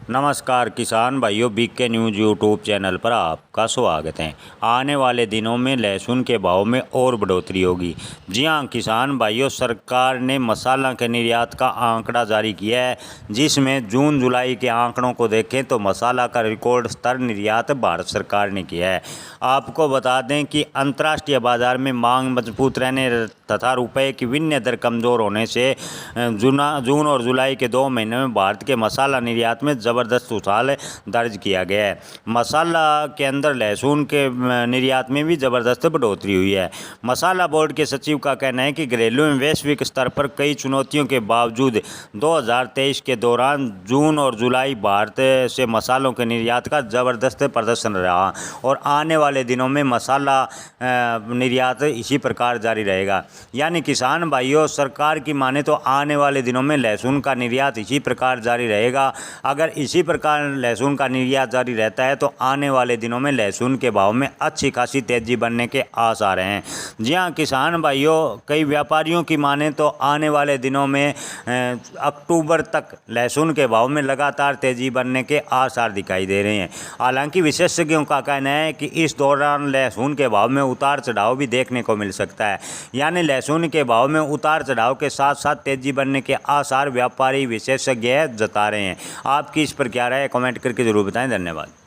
नमस्कार किसान भाइयों, बीके न्यूज़ यूट्यूब चैनल पर आपका स्वागत है। आने वाले दिनों में लहसुन के भाव में और बढ़ोतरी होगी। जी हां किसान भाइयों, सरकार ने मसाला के निर्यात का आंकड़ा जारी किया है, जिसमें जून जुलाई के आंकड़ों को देखें तो मसाला का रिकॉर्ड स्तर निर्यात भारत सरकार ने किया है। आपको बता दें कि अंतर्राष्ट्रीय बाजार में मांग मजबूत रहने तथा रुपये की विनिमय दर कमज़ोर होने से जून और जुलाई के 2 महीने में भारत के मसाला निर्यात में ज़बरदस्त उछाल दर्ज किया गया है। मसाला के अंदर लहसुन के निर्यात में भी ज़बरदस्त बढ़ोतरी हुई है। मसाला बोर्ड के सचिव का कहना है कि घरेलू एवं वैश्विक स्तर पर कई चुनौतियों के बावजूद 2023 के दौरान जून और जुलाई भारत से मसालों के निर्यात का ज़बरदस्त प्रदर्शन रहा और आने वाले दिनों में मसाला निर्यात इसी प्रकार जारी रहेगा। यानी किसान भाइयों, सरकार की माने तो आने वाले दिनों में लहसुन का निर्यात इसी प्रकार जारी रहेगा। अगर इसी प्रकार लहसुन का निर्यात जारी रहता है तो आने वाले दिनों में लहसुन के भाव में अच्छी खासी तेज़ी बनने के आसार हैं। जी हाँ किसान भाइयों, कई व्यापारियों की माने तो आने वाले दिनों में अक्टूबर तक लहसुन के भाव में लगातार तेज़ी बनने के आसार दिखाई दे रहे हैं। हालांकि विशेषज्ञों का कहना है कि इस दौरान लहसुन के भाव में उतार चढ़ाव भी देखने को मिल सकता है। यानी लहसुन के भाव में उतार चढ़ाव के साथ साथ तेज़ी बनने के आसार व्यापारी विशेषज्ञ जता रहे हैं। आपकी इस पर क्या राय है, कमेंट करके ज़रूर बताएं। धन्यवाद।